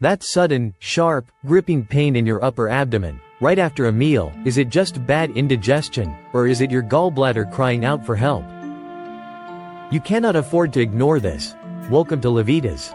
That sudden, sharp, gripping pain in your upper abdomen, right after a meal, is it just bad indigestion, or is it your gallbladder crying out for help? You cannot afford to ignore this. Welcome to Levitas.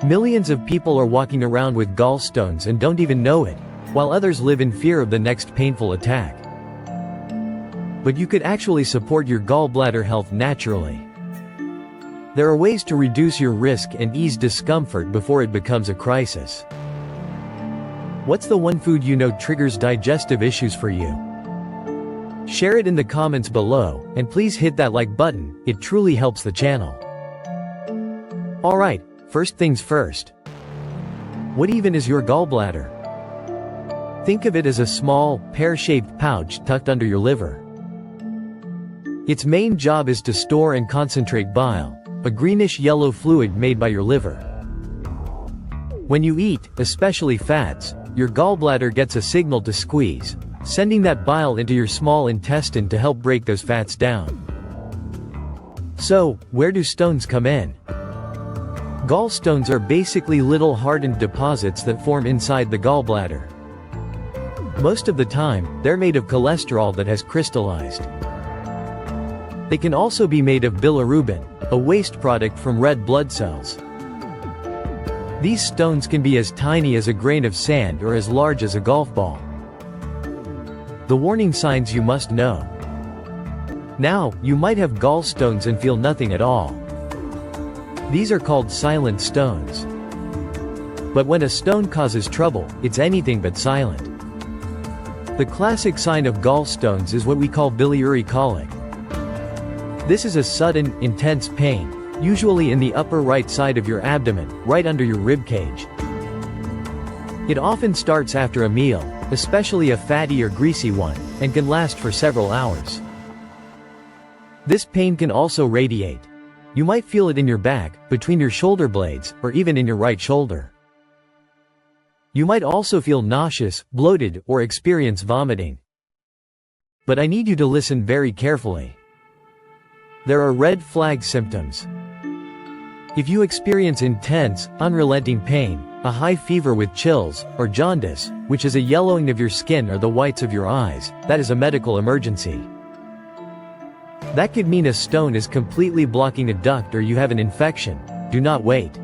Millions of people are walking around with gallstones and don't even know it, while others live in fear of the next painful attack. But you could actually support your gallbladder health naturally. There are ways to reduce your risk and ease discomfort before it becomes a crisis. What's the one food you know triggers digestive issues for you? Share it in the comments below, and please hit that like button, it truly helps the channel. Alright, first things first. What even is your gallbladder? Think of it as a small, pear-shaped pouch tucked under your liver. Its main job is to store and concentrate bile, a greenish-yellow fluid made by your liver. When you eat, especially fats, your gallbladder gets a signal to squeeze, sending that bile into your small intestine to help break those fats down. So, where do stones come in? Gallstones are basically little hardened deposits that form inside the gallbladder. Most of the time, they're made of cholesterol that has crystallized. They can also be made of bilirubin, a waste product from red blood cells. These stones can be as tiny as a grain of sand or as large as a golf ball. The warning signs you must know. Now, you might have gallstones and feel nothing at all. These are called silent stones. But when a stone causes trouble, it's anything but silent. The classic sign of gallstones is what we call biliary colic. This is a sudden, intense pain, usually in the upper right side of your abdomen, right under your rib cage. It often starts after a meal, especially a fatty or greasy one, and can last for several hours. This pain can also radiate. You might feel it in your back, between your shoulder blades, or even in your right shoulder. You might also feel nauseous, bloated, or experience vomiting. But I need you to listen very carefully. There are red flag symptoms. If you experience intense, unrelenting pain, a high fever with chills, or jaundice, which is a yellowing of your skin or the whites of your eyes, that is a medical emergency. That could mean a stone is completely blocking a duct or you have an infection. Do not wait.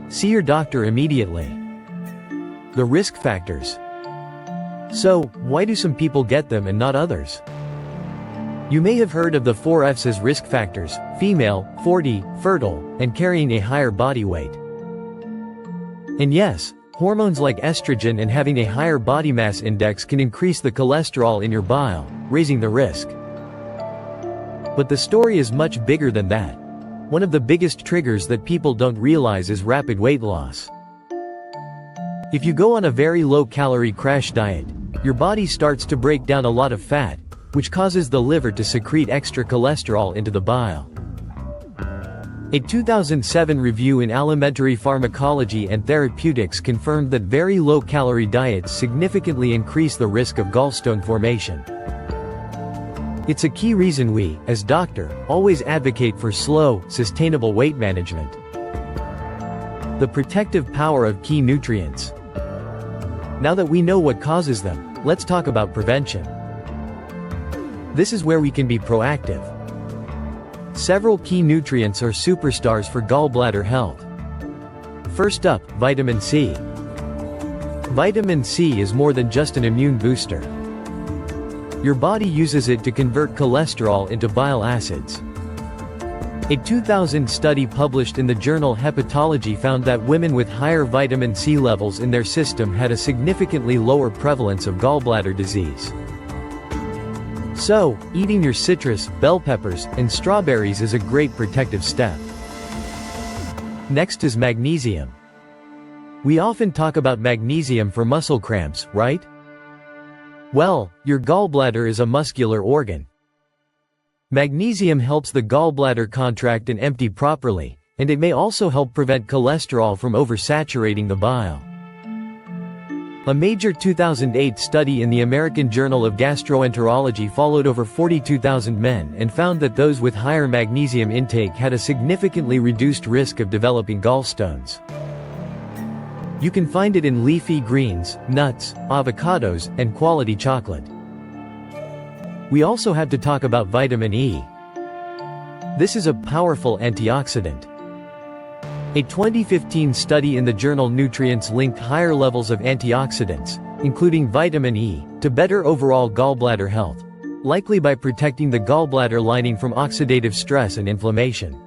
See your doctor immediately. The risk factors. So, why do some people get them and not others? You may have heard of the 4 F's as risk factors: female, 40, fertile, and carrying a higher body weight. And yes, hormones like estrogen and having a higher body mass index can increase the cholesterol in your bile, raising the risk. But the story is much bigger than that. One of the biggest triggers that people don't realize is rapid weight loss. If you go on a very low-calorie crash diet, your body starts to break down a lot of fat, which causes the liver to secrete extra cholesterol into the bile. A 2007 review in Alimentary Pharmacology and Therapeutics confirmed that very low-calorie diets significantly increase the risk of gallstone formation. It's a key reason we, as doctors, always advocate for slow, sustainable weight management. The protective power of key nutrients. Now that we know what causes them, let's talk about prevention. This is where we can be proactive. Several key nutrients are superstars for gallbladder health. First up, vitamin C. Vitamin C is more than just an immune booster. Your body uses it to convert cholesterol into bile acids. A 2000 study published in the journal Hepatology found that women with higher vitamin C levels in their system had a significantly lower prevalence of gallbladder disease. So, eating your citrus, bell peppers, and strawberries is a great protective step. Next is magnesium. We often talk about magnesium for muscle cramps, right? Well, your gallbladder is a muscular organ. Magnesium helps the gallbladder contract and empty properly, and it may also help prevent cholesterol from oversaturating the bile. A major 2008 study in the American Journal of Gastroenterology followed over 42,000 men and found that those with higher magnesium intake had a significantly reduced risk of developing gallstones. You can find it in leafy greens, nuts, avocados, and quality chocolate. We also have to talk about vitamin E. This is a powerful antioxidant. A 2015 study in the journal Nutrients linked higher levels of antioxidants, including vitamin E, to better overall gallbladder health, likely by protecting the gallbladder lining from oxidative stress and inflammation.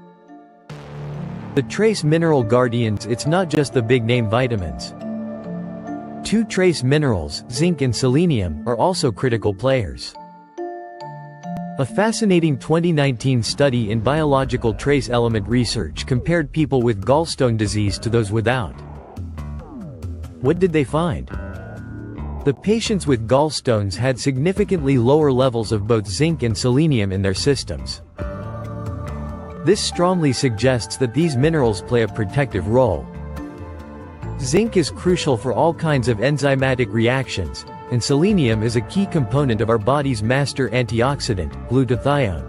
The trace mineral guardians. It's not just the big-name vitamins. Two trace minerals, zinc and selenium, are also critical players. A fascinating 2019 study in biological trace element research compared people with gallstone disease to those without. What did they find? The patients with gallstones had significantly lower levels of both zinc and selenium in their systems. This strongly suggests that these minerals play a protective role. Zinc is crucial for all kinds of enzymatic reactions, and selenium is a key component of our body's master antioxidant, glutathione.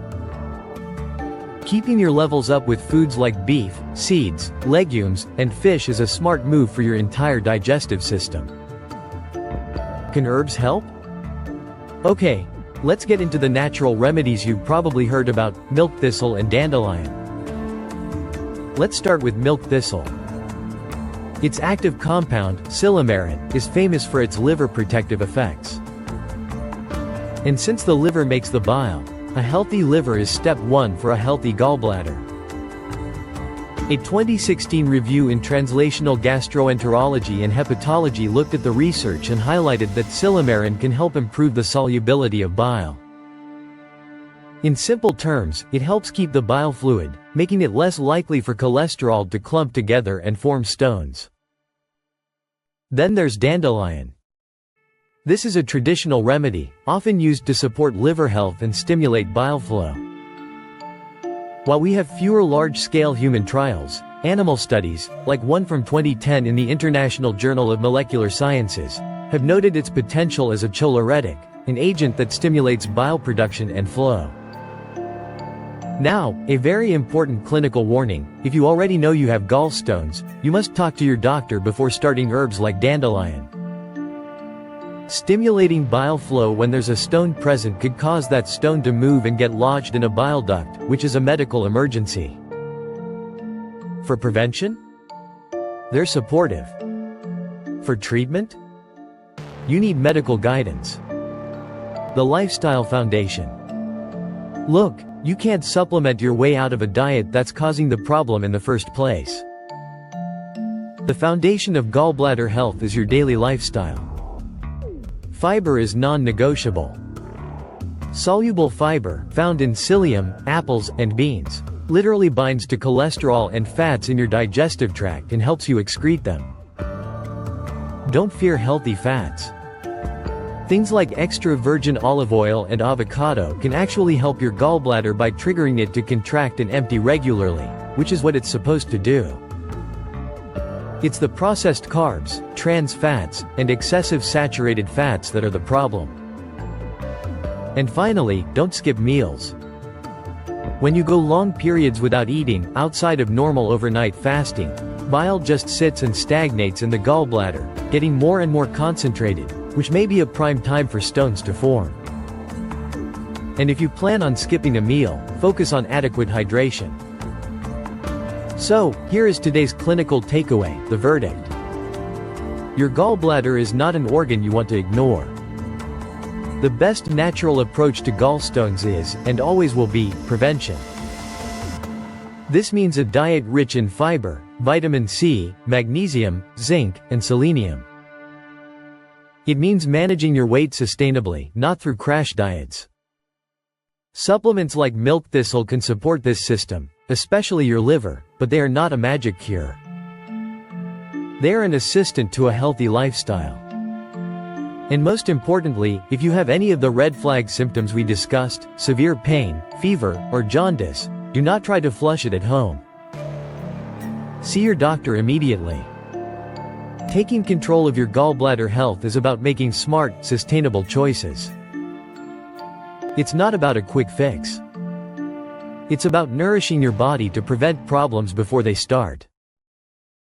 Keeping your levels up with foods like beef, seeds, legumes, and fish is a smart move for your entire digestive system. Can herbs help? Okay, let's get into the natural remedies. You've probably heard about milk thistle and dandelion. Let's start with milk thistle. Its active compound, silymarin, is famous for its liver protective effects. And since the liver makes the bile, a healthy liver is step one for a healthy gallbladder. A 2016 review in Translational Gastroenterology and Hepatology looked at the research and highlighted that silymarin can help improve the solubility of bile. In simple terms, it helps keep the bile fluid, making it less likely for cholesterol to clump together and form stones. Then there's dandelion. This is a traditional remedy, often used to support liver health and stimulate bile flow. While we have fewer large-scale human trials, animal studies, like one from 2010 in the International Journal of Molecular Sciences, have noted its potential as a cholinergic, an agent that stimulates bile production and flow. Now, a very important clinical warning: if you already know you have gallstones, you must talk to your doctor before starting herbs like dandelion. Stimulating bile flow when there's a stone present could cause that stone to move and get lodged in a bile duct, which is a medical emergency. For prevention? They're supportive. For treatment? You need medical guidance. The Lifestyle Foundation. Look, you can't supplement your way out of a diet that's causing the problem in the first place. The foundation of gallbladder health is your daily lifestyle. Fiber is non-negotiable. Soluble fiber, found in psyllium, apples, and beans, literally binds to cholesterol and fats in your digestive tract and helps you excrete them. Don't fear healthy fats. Things like extra virgin olive oil and avocado can actually help your gallbladder by triggering it to contract and empty regularly, which is what it's supposed to do. It's the processed carbs, trans fats, and excessive saturated fats that are the problem. And finally, don't skip meals. When you go long periods without eating, outside of normal overnight fasting, bile just sits and stagnates in the gallbladder, getting more and more concentrated, which may be a prime time for stones to form. And if you plan on skipping a meal, focus on adequate hydration. So, here is today's clinical takeaway, the verdict. Your gallbladder is not an organ you want to ignore. The best natural approach to gallstones is, and always will be, prevention. This means a diet rich in fiber, vitamin C, magnesium, zinc, and selenium. It means managing your weight sustainably, not through crash diets. Supplements like milk thistle can support this system, especially your liver, but they are not a magic cure. They are an assistant to a healthy lifestyle. And most importantly, if you have any of the red flag symptoms we discussed, severe pain, fever, or jaundice, do not try to flush it at home. See your doctor immediately. Taking control of your gallbladder health is about making smart, sustainable choices. It's not about a quick fix. It's about nourishing your body to prevent problems before they start.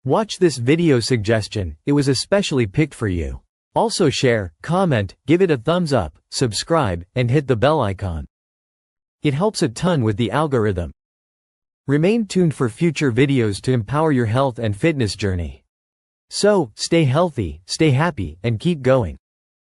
Watch this video suggestion, it was especially picked for you. Also share, comment, give it a thumbs up, subscribe, and hit the bell icon. It helps a ton with the algorithm. Remain tuned for future videos to empower your health and fitness journey. So, stay healthy, stay happy, and keep going.